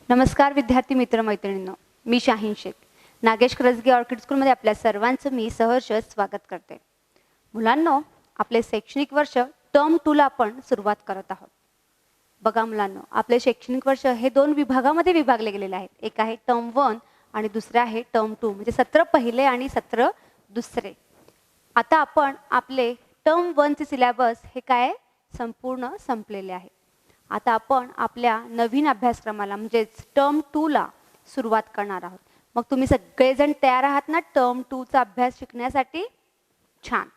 नमस्कार विद्यार्थी मित्र मैत्रिणींनो, मी शाहीन शेख नागेश करजगे ऑर्किड स्कूलमध्ये आपल्या सर्वांचं मी सहर्ष स्वागत करते. मुलांनो, आपले शैक्षणिक वर्ष टर्म 2 ला आपण सुरुवात करत आहोत. बघा मुलांनो, आपले शैक्षणिक वर्ष हे दोन विभागामध्ये विभागले गेलेले आहेत. एक आहे टर्म 1 आणि दुसरे आहे टर्म 2, म्हणजे सत्र पहिले आणि सत्र दुसरे. आता आपण आपले टर्म 1 चे सिलेबस हे काय संपूर्ण संपलेले आहे. आता आपण आपल्या नवीन अभ्यासक्रमाला म्हणजेच टर्म 2 ला सुरुवात करणार आहोत. मग तुम्ही सगळेजण तयार आहात ना टर्म 2 चा अभ्यास शिकण्यासाठी? छान.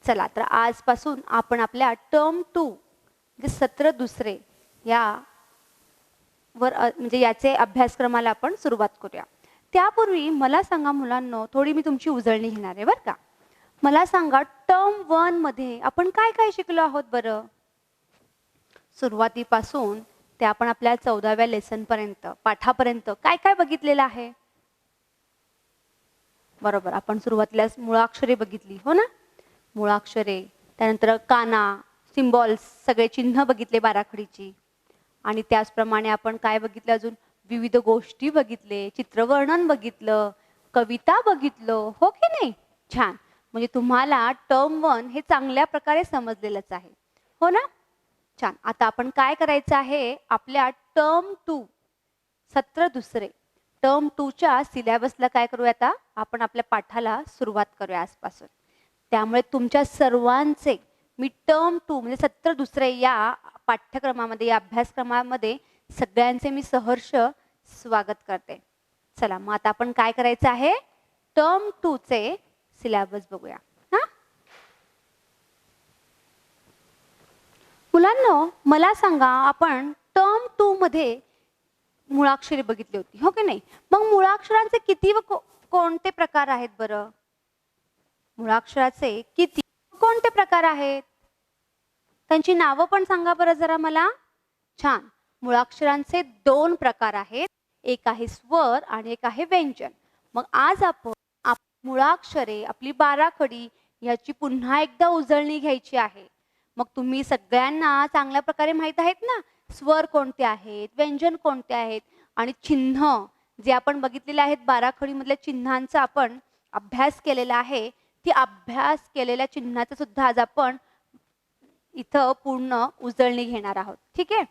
चला तर आजपासून आपण आपल्या टर्म 2 म्हणजे सत्र दुसरे या वर म्हणजे याचे अभ्यासक्रमाला आपण सुरुवात करूया. त्यापूर्वी मला सांगा मुलांनो, थोडी मी तुमची उजळणी घेणार आहे बरं का. मला सांगा टर्म 1 मध्ये आपण काय काय शिकलो आहोत बरं? सुरुवातीपासून ते आपण आपल्या 14व्या लेसन पर्यंत पाठापर्यंत काय काय बघितलेलं आहे? बरोबर, आपण सुरुवातीला मुळाक्षरे बघितली हो ना. मुळाक्षरे, त्यानंतर काना, सिम्बॉल्स, सगळे चिन्ह बघितले बाराखडीची. आणि त्याचप्रमाणे आपण काय बघितलं अजून? विविध गोष्टी बघितले, चित्रवर्णन बघितलं, कविता बघितलं, हो की नाही? छान. म्हणजे तुम्हाला टर्म 1 हे चांगल्या प्रकारे समजलेलंच आहे हो ना. छान. आता आपण काय करायचं आहे? आपल्या टर्म 2 सत्र दुसरे टर्म 2 च्या सिलेबसला काय करूया आता? आपण आपल्या पाठाला सुरुवात करूया आजपासून. त्यामुळे तुमच्या सर्वांचे मी टर्म 2 म्हणजे सत्र दुसरे या पाठ्यक्रमामध्ये या अभ्यासक्रमामध्ये सगळ्यांचे मी सहर्ष स्वागत करते. चला मग आता आपण काय करायचं आहे? टर्म 2 चे सिलेबस बघूया. मुलांनो, मला सांगा, आपण टर्म 2 मध्ये मुळाक्षरे बघितली होती हो की नाही? मग मुळाक्षरांचे किती व कोणते प्रकार आहेत बरं? मुळाक्षराचे किती कोणते प्रकार आहेत? त्यांची नावं पण सांगा बरं जरा मला. छान. मुळाक्षरांचे 2 प्रकार आहेत. एक आहे स्वर आणि एक आहे व्यंजन. मग आज आपण मुळाक्षरे, आपली बाराखडी याची पुन्हा एकदा उजळणी घ्यायची आहे. मग तुम्ही सगळ्यांना चांगल्या प्रकारे माहित आहेत ना स्वर कोणते आहेत, व्यंजन कोणते आहेत, आणि चिन्ह जे आपण बघितलेले आहेत बाराखडीमधल्या चिन्हांचा आपण अभ्यास केलेला आहे. ती अभ्यास केलेल्या चिन्हाचं सुद्धा आज आपण इथं पूर्ण उजळणी घेणार आहोत. ठीक आहे.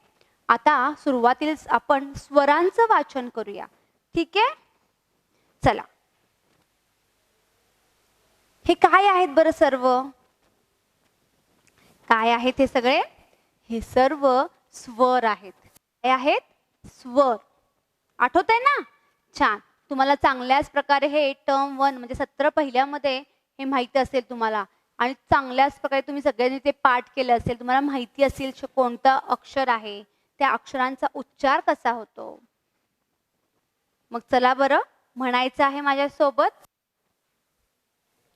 आता सुरुवातीलाच आपण स्वरांचं वाचन करूया. ठीक आहे. चला, हे काय आहेत बरं सर्व? काय आहेत हे सगळे? हे सर्व स्वर आहेत. काय आहेत? स्वर. आठवतंय ना? छान. तुम्हाला चांगल्याच प्रकारे हे टर्म 1 म्हणजे सत्र पहिल्यामध्ये हे माहिती असेल तुम्हाला, आणि चांगल्याच प्रकारे तुम्ही सगळ्यांनी ते पाठ केलं असेल. तुम्हाला माहिती असेल कोणतं अक्षर आहे, त्या अक्षरांचा उच्चार कसा होतो. मग चला बरं, म्हणायचं आहे माझ्यासोबत.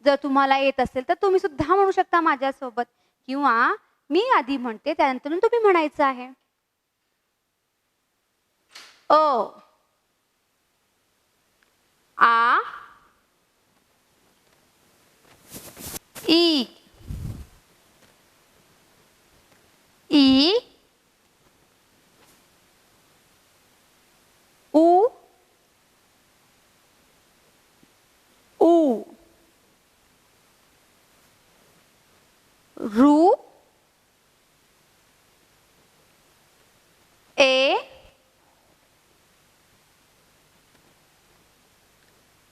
जर तुम्हाला येत असेल तर तुम्ही सुद्धा म्हणू शकता माझ्यासोबत, किंवा मी आधी म्हणते त्यानंतर तुम्ही म्हणायचं आहे. अ, आ, ई, ई, उ, ऊ, रू, ए,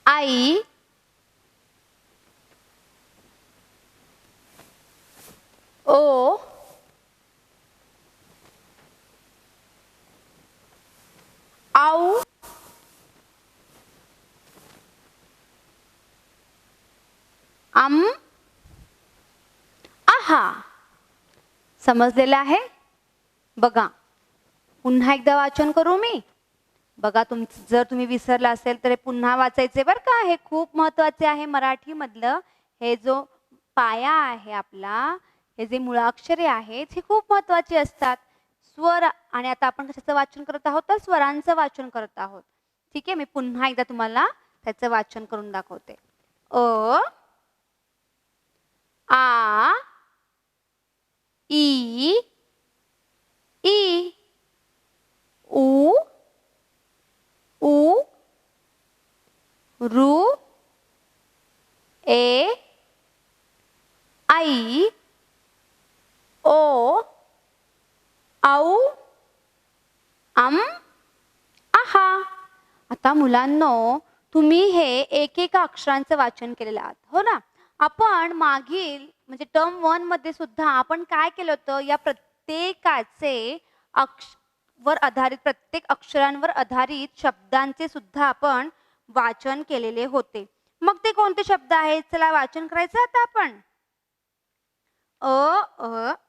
आई, ओ, आऊ, आम, आहा. समजलेलं आहे? बघा, पुन्हा एकदा वाचन करू मी. बघा, जर तुम्ही विसरला असेल तर हे पुन्हा वाचायचे बरं का. हे खूप महत्वाचे आहे. मराठीमधलं हे जो पाया आहे आपला, हे जे मुळाक्षरे आहेत हे खूप महत्वाचे असतात. स्वर, आणि आता आपण कशाचं वाचन करत आहोत? तर स्वरांचं वाचन करत आहोत. ठीक आहे. मी पुन्हा एकदा तुम्हाला त्याचं वाचन करून दाखवते. अ, आ, ई, ई, उ, रू ए आई ओ औ अम आहा. आता मुलांनो, तुम्ही हे एक अक्षरांचं वाचन केलेलं आहात, हो ना. आपण मागील म्हणजे टर्म 1 मध्ये सुद्धा आपण काय केलं होतं, या प्रत्येकाचे वर आधारित, प्रत्येक अक्षरांवर आधारित शब्दांचे सुद्धा आपण वाचन केलेले होते. मग ते कोणते शब्द आहेत, चला वाचन करायचं आता आपण.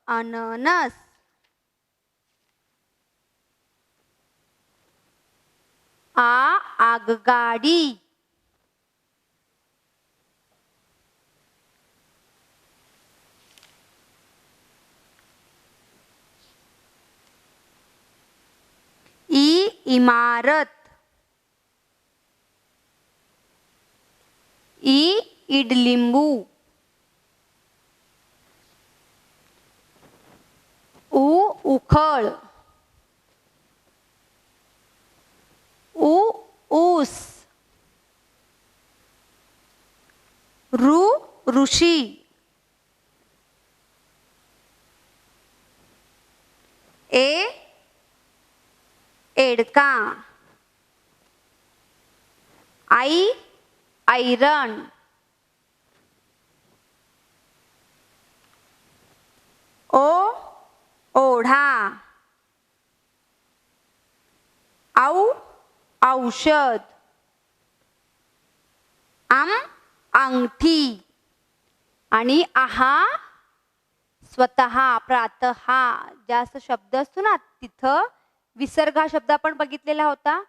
अननस. आगगाडी. इमारत. इडलिंबू. उखळ. ऊस. ऋषी. एडका. ऐरण. ओढा. औषध. अंगठी. आणि आहा स्वतः, प्रातः. जास्त शब्द असतो ना, तिथं विसर्ग हा शब्द आपण बघितलेला होता,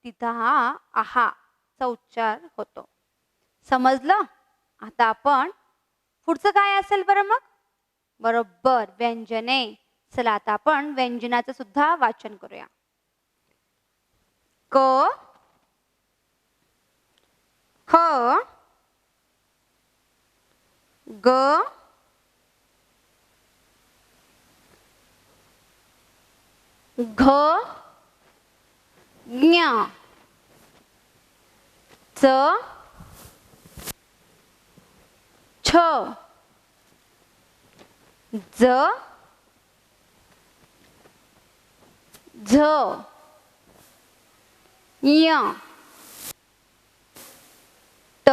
तिथं हा आहा चा उच्चार होतो. समजलं. आता आपण पुढचं काय असेल बरं मग? बरोबर, व्यंजने. चला आता आपण व्यंजनाचं सुद्धा वाचन करूया. क ख ग घ ज्ञ च छ ज झ य ट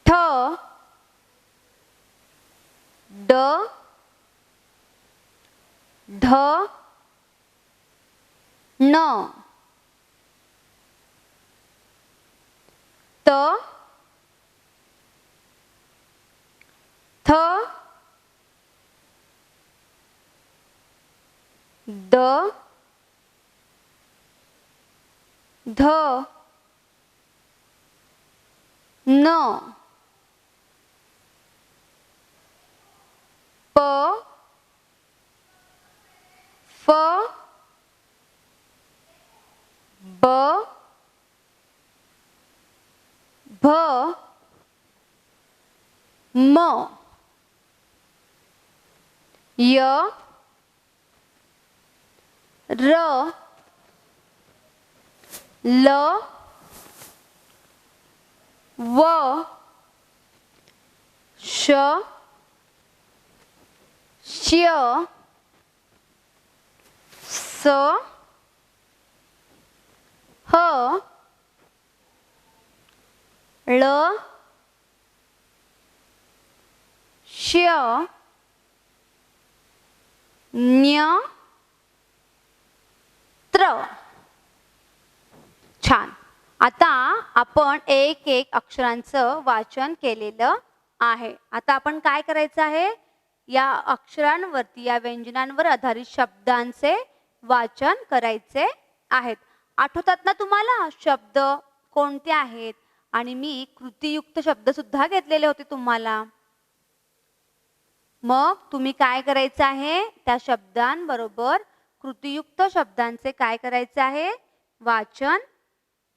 ठ ड ढ न त थ द ध न प फ ब भ म य र ल व श श्य स ह ळ श्य न्य त्र. छान. आता आपण एक अक्षरांचं वाचन केलेलं आहे. आता आपण काय करायचं आहे, या अक्षरांवरती, या व्यंजनांवर आधारित शब्दांचे वाचन करायचे आहेत. आठवतात ना तुम्हाला शब्द कोणते आहेत? आणि मी कृतीयुक्त शब्द सुद्धा घेतलेले होते तुम्हाला. मग तुम्ही काय करायचं आहे, त्या शब्दांबरोबर कृतीयुक्त शब्दांचे काय करायचे आहे, वाचन.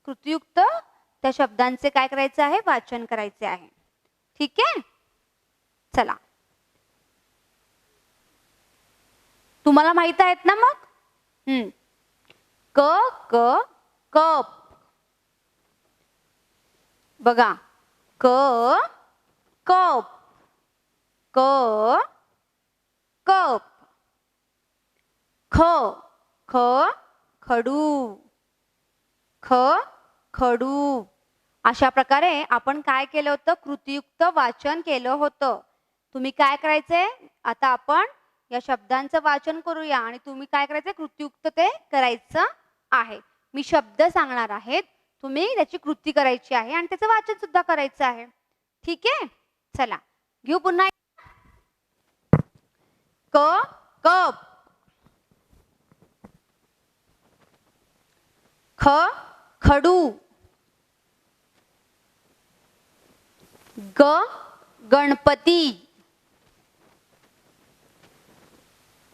कृतीयुक्त त्या शब्दांचे काय करायचे आहे, वाचन करायचे आहे. ठीक आहे. चला, तुम्हाला माहित आहेत ना मग. क क कप. बघा, क कप, क कप. ख ख खडू, ख खडू. अशा प्रकारे आपण काय केलं होतं, कृतीयुक्त वाचन केलं होतं. तुम्ही काय करायचंय, आता आपण या शब्दांचं वाचन करूया आणि तुम्ही काय करायचंय, कृतीयुक्त ते करायचं आहे. मी शब्द सांगणार आहेत, तुम्ही त्याची कृती करायची आहे आणि त्याचं वाचन सुद्धा करायचं आहे. ठीक आहे, चला घेऊ पुन्हा. क कप, ख खडू, ग गणपती,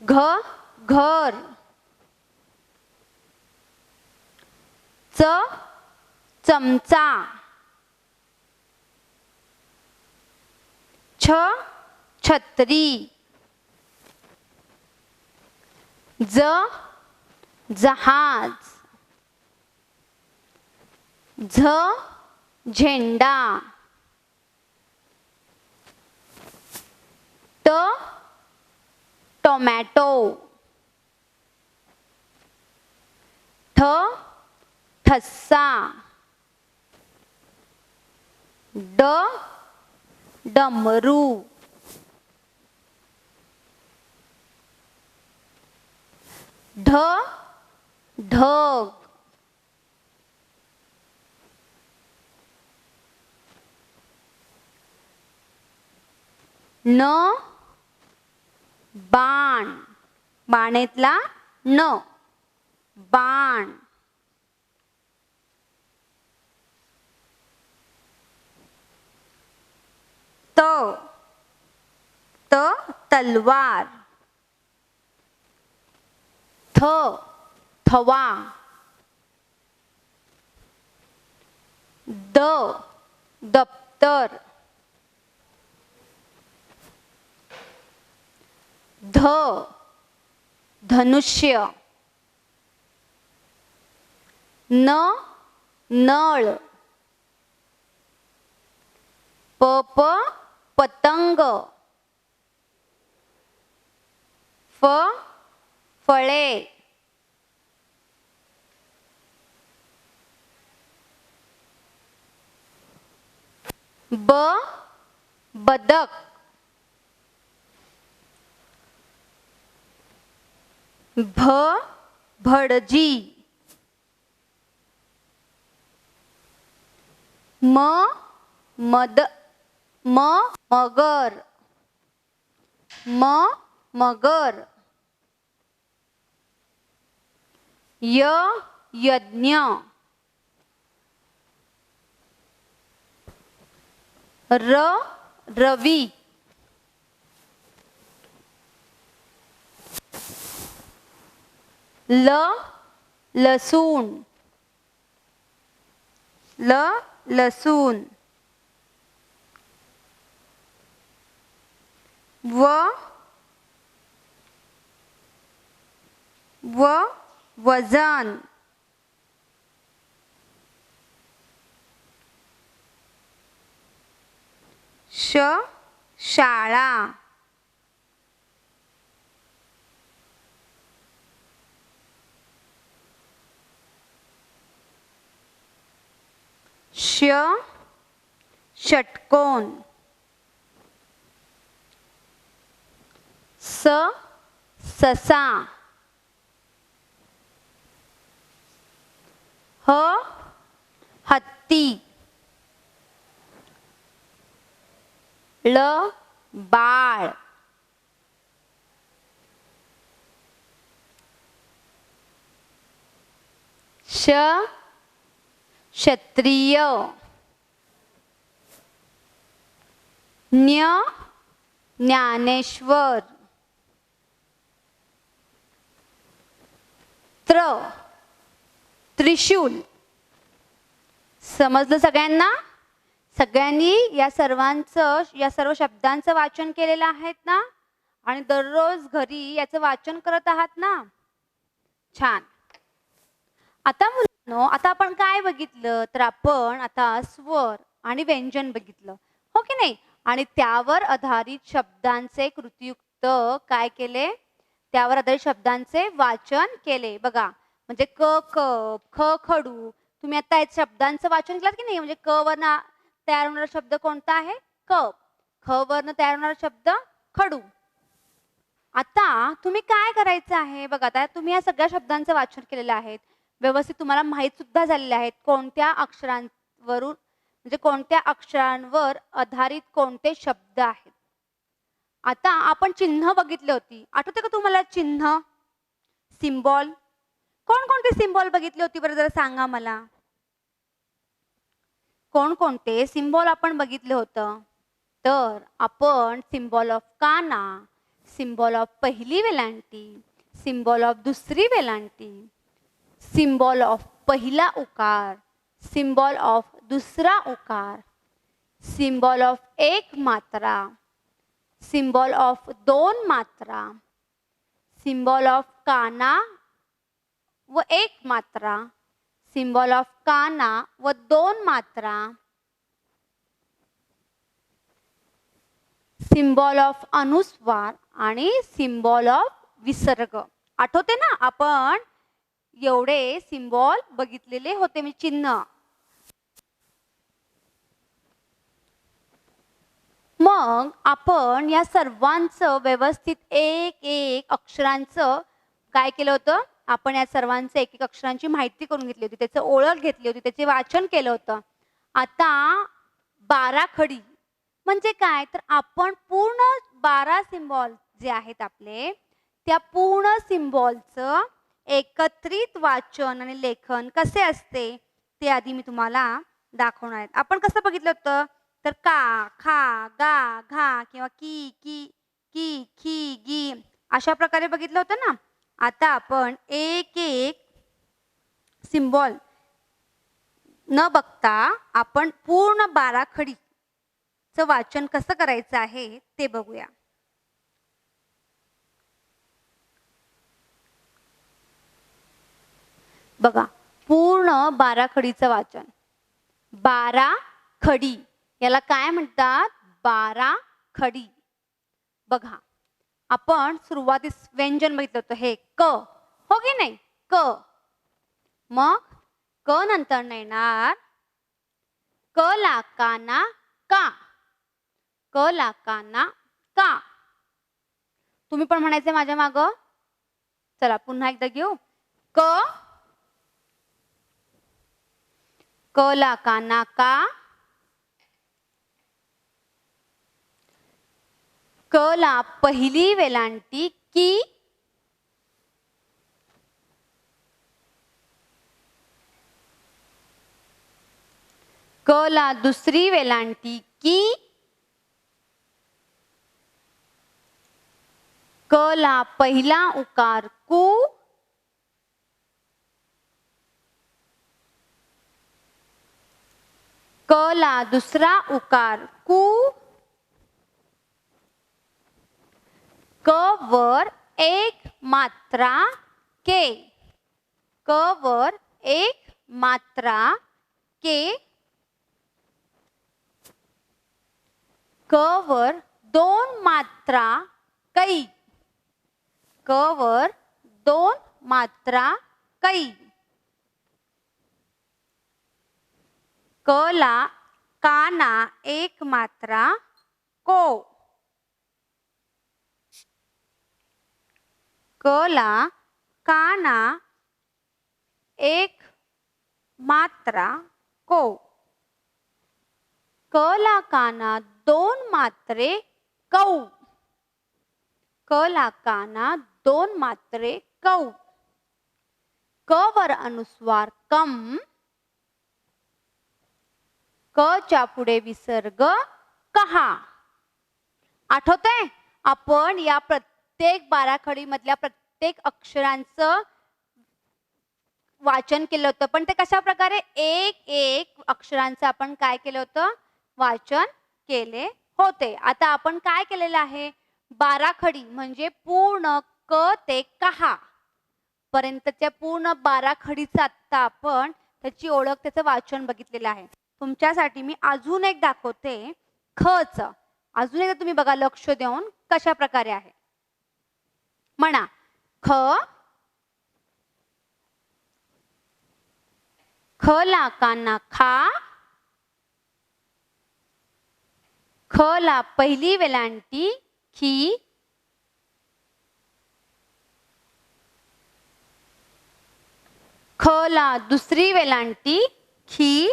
घ घर, च चमचा, छ छत्री, ज जहाज, झ झेंडा, ट टोमॅटो, ठ ठस्सा, ड डमरू, ढ ढग, न बाण, बाणेतला न, बाण. त त तलवार, थ थवा, द दप्तर, ध धनुष्य, न नळ, प पतंग, फ फळे, ब बदक, भ भडजी, म मगर, मगर, यज्ञ, रवी, लसूण, लसूण, वजन, शाळा, षटकोन, ससा, हत्ती, बाळ, क्षत्रिय, ज्ञानेश्वर, त्रिशूल. समजलं सगळ्यांना? सगळ्यांनी या सर्व शब्दांचं वाचन केलेलं आहेत ना, आणि दररोज घरी याचं वाचन करत आहात ना? छान. आता मुलांनो, आता आपण काय बघितलं तर आपण आता स्वर आणि व्यंजन बघितलं, हो की नाही? आणि त्यावर आधारित शब्दांचे कृतीयुक्त काय केले? त्यावर आधारित शब्दांचे वाचन केले. बघा, म्हणजे क कप, ख खडू. तुम्ही आता शब्दांचं वाचन केलं की नाही? म्हणजे क वरनं तयार होणारा शब्द कोणता आहे? कप. ख वरनं तयार होणारा शब्द खडू. आता तुम्ही काय करायचं आहे? बघा, आता तुम्ही या सगळ्या शब्दांचं वाचन केलेलं आहे. व्यवस्थित तुम्हाला माहीत सुद्धा झालेले आहेत कोणत्या अक्षरांवरून, म्हणजे कोणत्या अक्षरांवर आधारित कोणते शब्द आहेत. आता आपण चिन्ह बघितली होती. आठवते का तुम्हाला चिन्ह? सिम्बॉल. कोणकोणते सिम्बॉल बघितले होती बरं, जरा सांगा मला. कोणकोणते सिम्बॉल आपण बघितले होतं? तर आपण सिम्बॉल ऑफ काना, सिम्बॉल ऑफ पहिली वेलांटी, सिम्बॉल ऑफ दुसरी वेलांटी, सिम्बॉल ऑफ पहिला उकार, सिम्बॉल ऑफ दुसरा उकार, सिम्बॉल ऑफ एक मात्रा, सिम्बॉल ऑफ दोन मात्रा, सिम्बॉल ऑफ काना व एक मात्रा, सिम्बॉल ऑफ काना व दोन मात्रा, सिम्बॉल ऑफ अनुस्वार आणि सिम्बॉल ऑफ विसर्ग. आठवते ना, आपण एवढे सिम्बॉल बघितलेले होते, मी चिन्ह. मग आपण या सर्वांचं व्यवस्थित एक एक अक्षरांचं काय केलं होतं? आपण या सर्वांचं एक एक अक्षरांची माहिती करून घेतली होती, त्याचं ओळख घेतली होती, त्याचे वाचन केलं होतं. आता बाराखडी म्हणजे काय? तर आपण पूर्ण 12 सिम्बॉल जे आहेत आपले, त्या पूर्ण सिम्बॉलचं एकत्रित वाचन आणि लेखन कसे असते ते आधी मी तुम्हाला दाखवणार आहे. आपण कसं बघितलं होतं? तर का, खा, गा, घा किंवा की, की, की, खी, गी अशा प्रकारे बघितलं होतं ना. आता आपण एक एक सिम्बॉल न बघता आपण पूर्ण बाराखडीचं वाचन कसं करायचं आहे ते बघूया. बघा, पूर्ण बाराखडीचं वाचन. बाराखडी याला काय म्हणतात? बाराखडी. बघा, आपण सुरुवातीस व्यंजन बघितलं होतं, हे क, हो की नाही? क. मग क नंतर येणार क ला काना का, क ला काना का. तुम्ही पण म्हणायचे माझ्या माग. चला पुन्हा एकदा घेऊ. क, क ला काना का, क ला पहिली वेलांटी की, क ला दुसरी वेलांटी की, क ला पहिला उकार कु, क ला दुसरा उकार कु, क वर एक मात्रा के, क वर एक मात्रा के, क वर दोन मात्रा कै, क वर दोन मात्रा कै, क ला काना एक मात्रा को, क ला काना एक मात्रा को, क ला काना दोन मात्रे कौ, क ला काना दोन मात्रे कौ, क वर अनुस्वार कम, क च्या पुढे विसर्ग कहा. आठवतंय? आपण या प्रत्येक बाराखडी मधल्या प्रत्येक अक्षरांचं वाचन केलं होतं, पण ते कशा प्रकारे एक एक अक्षरांचं आपण काय केलं होतं? वाचन केले होते. आता आपण काय केलेलं आहे? बाराखडी म्हणजे पूर्ण क ते कहा पर्यंतच्या पूर्ण बाराखडीचं आता आपण त्याची ओळख, त्याचं वाचन बघितलेलं आहे. तुमच्यासाठी मी अजून एक दाखवते खच. अजून एकदा तुम्ही बघा लक्ष देऊन कशा प्रकारे आहे. म्हणा ख, ख ला काना खा, ख ला पहिली वेलांटी खी, ख ला दुसरी वेलांटी खी,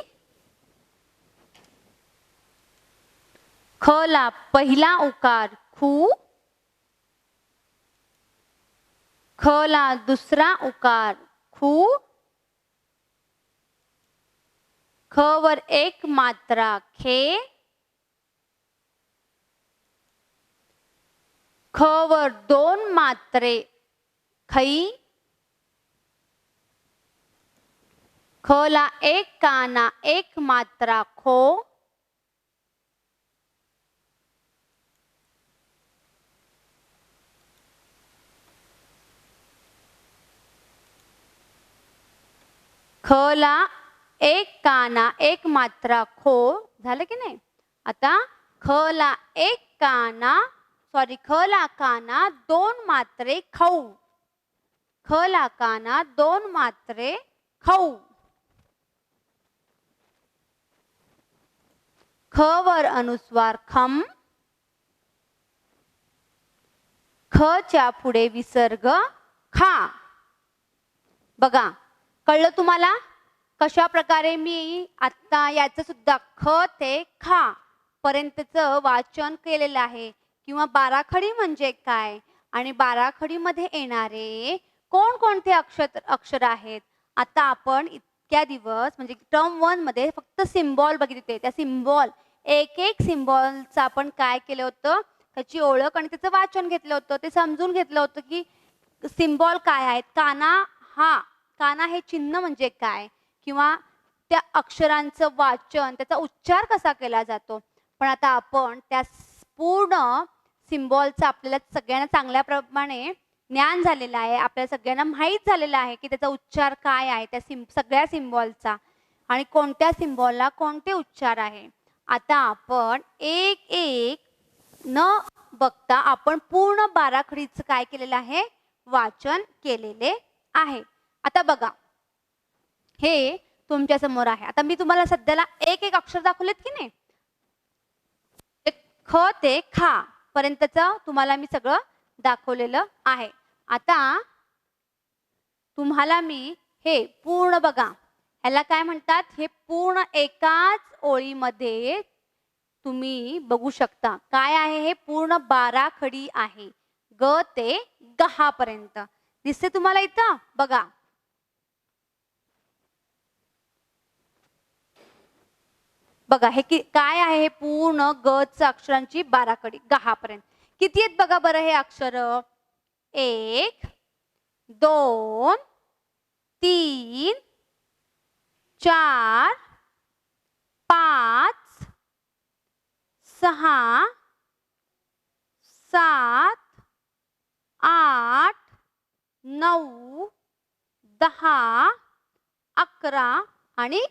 ख ला पहिला उकार खू, ख ला दुसरा उकार खू, ख वर एक मात्रा खे, ख वर दोन मात्रे खई, ख ला एक काना एक मात्रा खो, ख ला एक काना एक मात्रा खो. झालं की नाही. आता ख ला एक काना ख ला काना दोन मात्रे खाऊ, ख ला काना दोन मात्रे खाऊ, ख वर अनुस्वार खम, ख च्या पुढे विसर्ग खा. बघा कळलं तुम्हाला कशा प्रकारे मी आता याचं सुद्धा ख ते खा पर्यंतचं वाचन केलेलं आहे. किंवा बाराखडी म्हणजे काय आणि बाराखडीमध्ये येणारे कोणकोणते अक्षर आहेत. आता आपण इतक्या दिवस म्हणजे टर्म 1 मध्ये फक्त सिम्बॉल बघितले. त्या सिम्बॉल एक एक सिम्बॉलचं आपण काय केलं होतं, त्याची ओळख आणि त्याचं वाचन घेतलं होतं. ते समजून घेतलं होतं की सिम्बॉल काय आहेत. काना हे चिन्ह म्हणजे काय किंवा त्या अक्षरांचं वाचन त्याचा उच्चार कसा केला जातो. पण आता आपण त्या पूर्ण सिम्बॉलचा आपल्याला सगळ्यांना चांगल्या प्रमाणे ज्ञान झालेलं आहे. आपल्याला सगळ्यांना माहीत झालेलं आहे की त्याचा उच्चार काय आहे त्या सगळ्या सिम्बॉलचा आणि कोणत्या सिम्बॉलला कोणते उच्चार आहे. आता आपण एक एक न बघता आपण पूर्ण बाराखडीचं काय केलेलं आहे, वाचन केलेले आहे. आता बघा हे तुमच्या समोर आहे. आता मी तुम्हाला सध्याला एक एक अक्षर दाखवलेत की नाही. ख ते खा पर्यंतचं तुम्हाला मी सगळं दाखवलेलं आहे. आता तुम्हाला मी हे पूर्ण बघा ह्याला काय म्हणतात, हे पूर्ण एकाच ओळीमध्ये तुम्ही बघू शकता. काय आहे हे पूर्ण बाराखडी आहे. ग ते गहा पर्यंत दिसते तुम्हाला इथं बघा. बघा हे काय आहे, हे पूर्ण ग च अक्षरांची बाराखडी गहापर्यंत. किती आहेत बघा बरं हे अक्षर. 1 2 3 4 5 6 7 8 9 10 11 आणि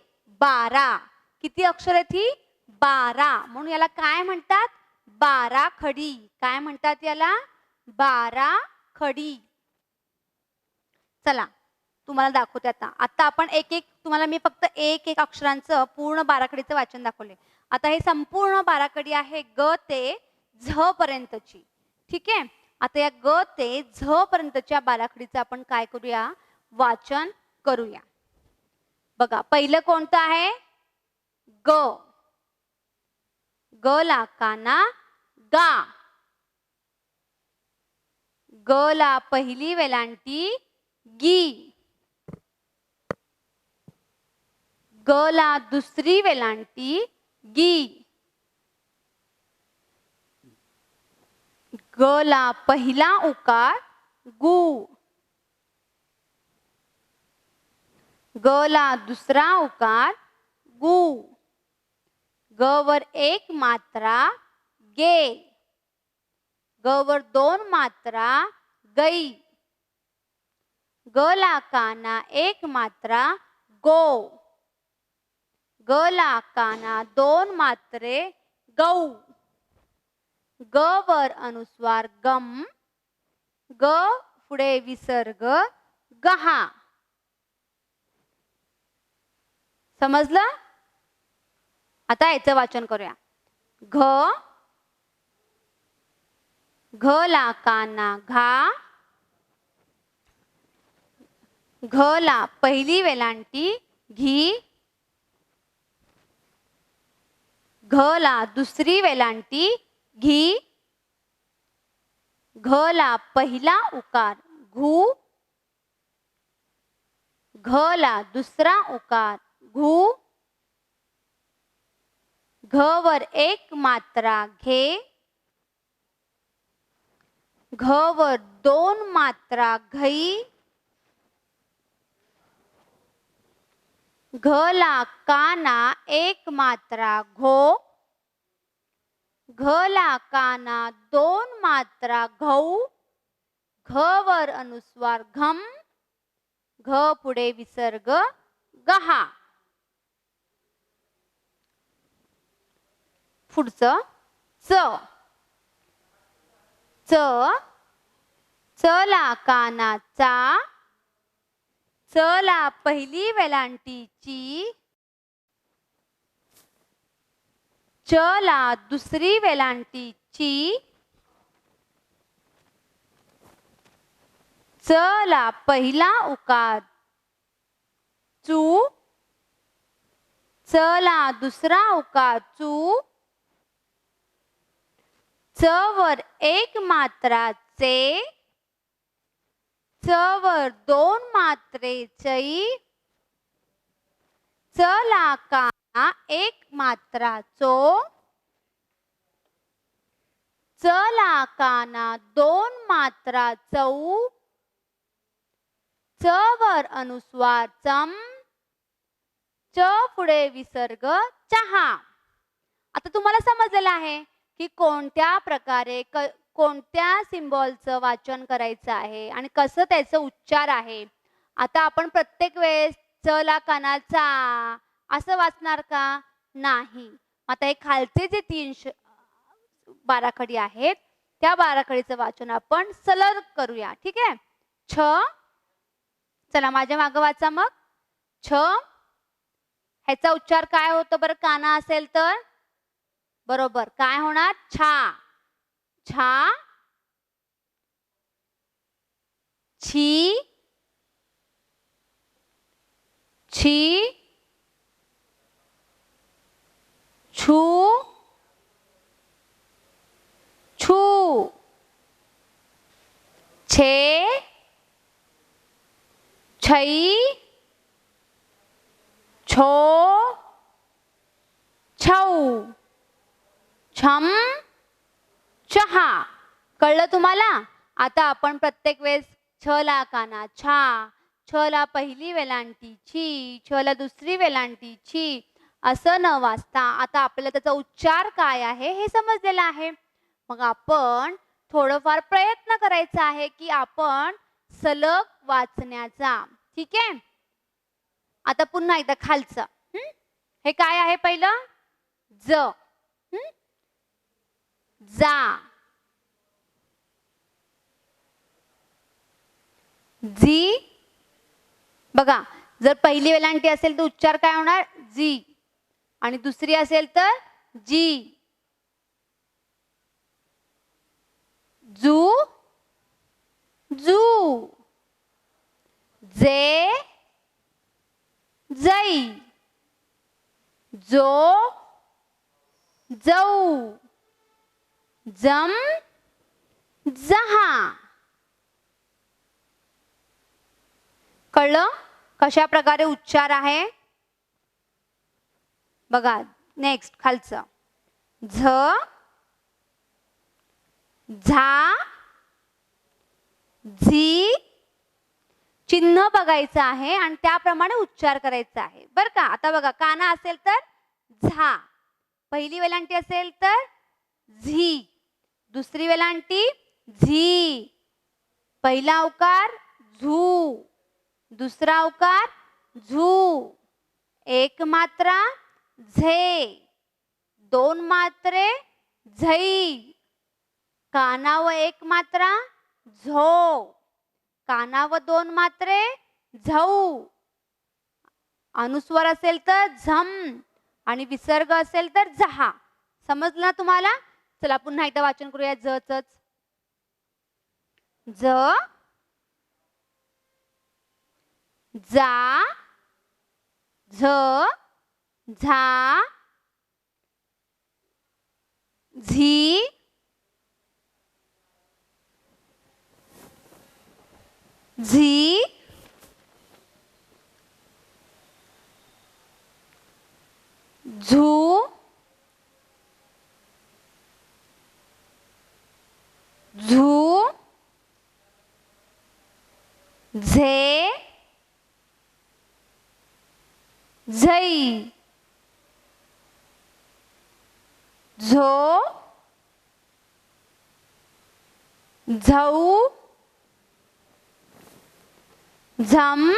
12. किती अक्षर आहेत ही 12. म्हणून याला काय म्हणतात, बाराखडी. काय म्हणतात याला, बाराखडी. चला तुम्हाला दाखवते आता. आता आपण एक एक तुम्हाला मी फक्त एक एक अक्षरांचं पूर्ण बाराखडीचं वाचन दाखवले. आता हे संपूर्ण बाराखडी आहे ग ते झ पर्यंतची. ठीक आहे. आता या ग ते झ पर्यंतच्या बाराखडीचं आपण काय करूया, वाचन करूया. बघा पहिलं कोणतं आहे, ग. ग ला काना गा, ग ला पहिली वेलांटी गी, ग ला दुसरी वेलांटी गी, ग ला पहिला उकार गु, ग ला दुसरा उकार गु, ग वर एक मात्रा गे, ग वर दोन मात्रा गई, ग ला काना एक मात्रा गो, ग ला काना दोन मात्रे गौ. ग वर अनुस्वार गम. ग पुढे विसर्ग गहा. समजलं? आता याचं वाचन करूया. घ ला काना घा. घ ला पहिली वेलांटी घी. घ ला दुसरी वेलांटी घी. घ ला पहिला उकार घू. घ ला दुसरा उकार घू. घ वर एक मात्रा घे. घ वर दोन मात्रा घई. घ ला काना एक मात्रा घो. घ ला काना दोन मात्रा घऊ. घ वर अनुस्वार घम. घ पुढे विसर्ग गहा. पुढचं च. च. च ला काना चा. च ला पहिली वेलांटी ची. च ला दुसरी वेलांटी ची. च ला पहिला उकार चू. च ला दुसरा उकार चू. च वर एक मात्रा चे. च वर दोन मात्रे चई. च ला काना एक मात्रा चो. च ला काना दोन मात्रा चौ. च वर अनुस्वार चम. च पुढे विसर्ग चहा. आता तुम्हाला समजलेलं आहे की कोणत्या प्रकारे कोणत्या सिम्बॉलचं वाचन करायचं आहे आणि कसं त्याचं उच्चार आहे. आता आपण प्रत्येक वेळेस च ला कानाचा असं वाचणार का? नाही. आता हे खालचे जे 3 बाराखडी आहेत त्या बाराखडीचं वाचन आपण सलग करूया. ठीक आहे. छ. चला माझ्या मागं वाचा मग. छ. ह्याचा उच्चार काय होतो बरं काना असेल तर? बरोबर काय होणार? छा. छा. छी. छी. छू. छू. छे. छई. छो. छऊ. छम. चहा. कळलं तुम्हाला? आता आपण प्रत्येक वेळेस छ ला काना छा. छ ला पहिली वेलांटी छी. छ ला दुसरी वेलांटी छी असं न वाचता आता आपल्याला त्याचा उच्चार काय आहे हे समजलेलं आहे. मग आपण थोडंफार प्रयत्न करायचा आहे की आपण सलग वाचण्याचा. ठीक आहे. आता पुन्हा एकदा खालचं. हे काय आहे पहिलं? ज. जा. जी. बघा जर पहिली वेलांटी असेल तर उच्चार काय होणार? जी. आणि दुसरी असेल तर जी. जू. जू. जे. जई. जो. जऊ. जम. जहा. कळलं कशा प्रकारे उच्चार आहे? बघा नेक्स्ट खालचं. झ. झा. झी. चिन्ह बघायचं आहे आणि त्याप्रमाणे उच्चार करायचा आहे बरं का. आता बघा काना असेल तर झा. पहिली वेलांटी असेल तर झी. दुसरी वेलांटी झी. पहिला उकार झू. दुसरा उकार झू. एक मात्रा झे, दोन मात्रे झै, कानावर एक मात्रा झो, कानावर दोन मात्रे झौ, अनुस्वार असेल तर झम आणि विसर्ग असेल तर जहा. समजलं ना तुम्हाला? चला पुन्हा एकदा वाचन करूया जच. ज, जा, झ, झा, झी, झी, झू, झू, झे, झै, झो, झौ, झम,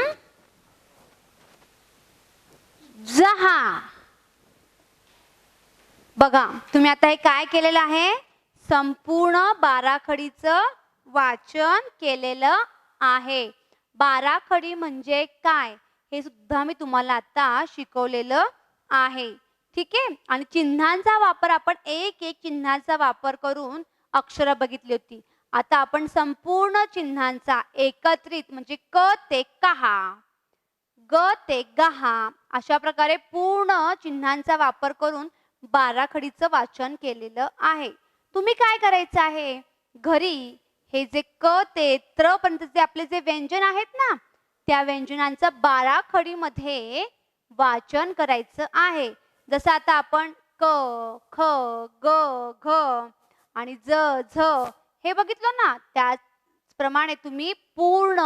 जहा. बघा तुम्ही आता हे काय केलेलं आहे, संपूर्ण बाराखडीचं वाचन केलेलं आहे. बाराखडी म्हणजे काय हे सुद्धा मी तुम्हाला आता शिकवलेलं आहे. ठीक आहे. आणि चिन्हांचा वापर आपण एक एक चिन्हांचा वापर करून अक्षर बघितली होती. आता आपण संपूर्ण चिन्हांचा एकत्रित म्हणजे क ते कहा, ग ते गहा अशा प्रकारे पूर्ण चिन्हांचा वापर करून बाराखडीचं वाचन केलेलं आहे. तुम्ही काय करायचं आहे, घरी हे जे क ते त्र पर्यंतचे आपले जे व्यंजन आहेत ना, त्या व्यंजनांचं बाराखडीमध्ये वाचन करायचं आहे. जसं आता आपण क, ख, ग, घ आणि ज, झ हे बघितलं ना, त्याचप्रमाणे तुम्ही पूर्ण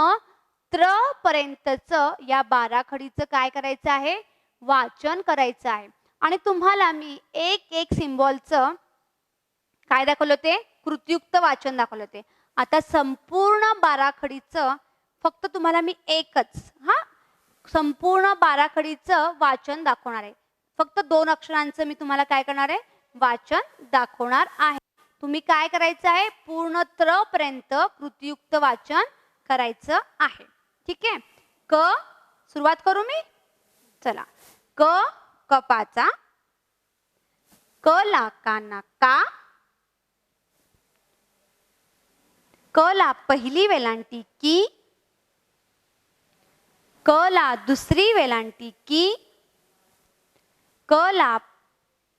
त्र पर्यंतचं या बाराखडीचं काय करायचं आहे, वाचन करायचं आहे. आणि तुम्हाला मी एक एक सिम्बॉलचं काय दाखवलं होते, कृतीयुक्त वाचन दाखवलं होते. आता संपूर्ण बाराखडीचं फक्त तुम्हाला मी एकच संपूर्ण बाराखडीचं वाचन दाखवणार आहे. फक्त 2 अक्षरांचं मी तुम्हाला काय करणार आहे, वाचन दाखवणार आहे. तुम्ही काय करायचं आहे, पूर्ण त्र पर्यंत कृतीयुक्त वाचन करायचं आहे. ठीक आहे. क सुरुवात करू मी. चला. क कपाचा, क ला काना का, क ला पहिली वेलांटी की, क ला दुसरी वेलांटी की, क ला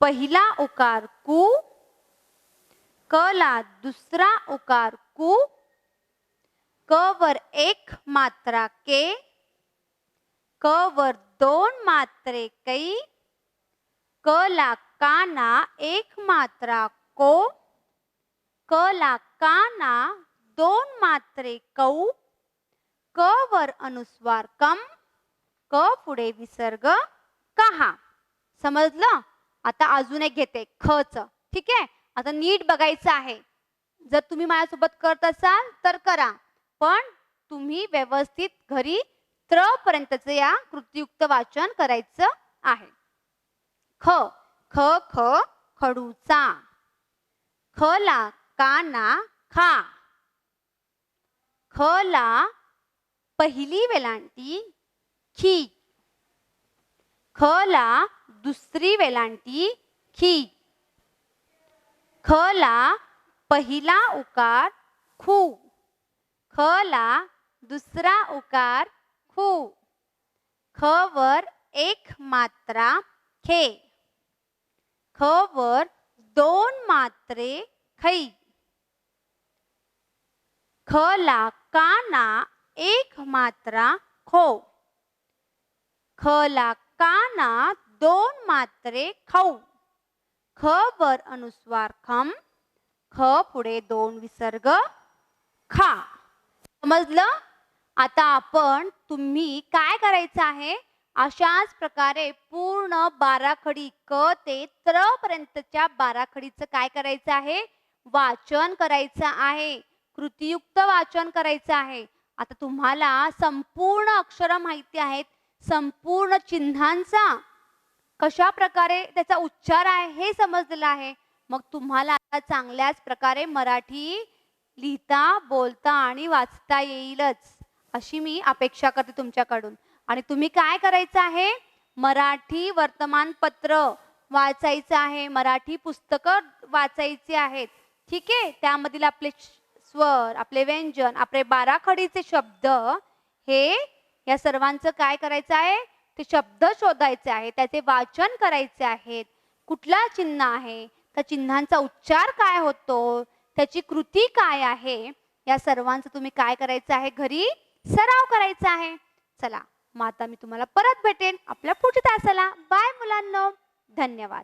पहिला उकार कु, क ला दुसरा उकार कु, क वर एक मात्रा के, क वर 2 मात्रे कै, क ला काना एक मात्रा को, क ला काना 2 मात्रे कौ, क वर अनुस्वार कम, क पुढे विसर्ग कहा. समजलं? आता अजून एक घेते खच. ठीक आहे. आता नीट बघायचं आहे. जर तुम्ही माझ्यासोबत करत असाल तर करा, पण तुम्ही व्यवस्थित घरी त्र पर्यंतचे या कृतीयुक्त वाचन करायचं आहे. ख, ख ख खडूचा, ख ला काना खा, ख ला पहिली वेलांटी खी, ख ला दुसरी वेलांटी खी, ख ला पहिला उकार खू, ख ला दुसरा उकार खू, ख वर एक मात्रा खे, ख वर 2 मात्रे खै, ख ला काना एक मात्रा खो, ख ला काना 2 मात्रे खौ, ख वर अनुस्वार खम, ख पुढे 2 विसर्ग खा. समजलं? आता आपण तुम्ही काय करायचं आहे, अशाच प्रकारे पूर्ण बाराखडी क ते त्र पर्यंतच्या बाराखडीचं काय करायचं आहे, वाचन करायचं आहे. कृतीयुक्त वाचन करायचं आहे. आता तुम्हाला संपूर्ण अक्षर माहिती आहेत, संपूर्ण चिन्हांचा कशा प्रकारे त्याचा उच्चार आहे हे समजलेलं आहे. मग तुम्हाला आता चांगल्याच प्रकारे मराठी लिहिता, बोलता आणि वाचता येईलच, अशी मी अपेक्षा करते तुमच्याकडून. आणि तुम्ही काय करायचं आहे? मराठी वर्तमानपत्र वाचायचं आहे, मराठी पुस्तकं वाचायची आहेत. ठीक आहे? त्यामधील आपले स्वर, आपले व्यंजन, आपले बाराखडीचे शब्द, हे या सर्वांचं काय करायचं आहे? ते शब्द शोधायचे आहेत, त्याचे वाचन करायचे आहेत. कुठला चिन्ह आहे, त्या चिन्हांचा उच्चार काय होतो, त्याची कृती काय आहे, या सर्वांचं तुम्ही काय करायचं आहे? घरी सराव करायचा आहे. चला, मग आता मी तुम्हाला परत भेटेन आपल्या पुढच्या तासाला. बाय मुलांनो, धन्यवाद.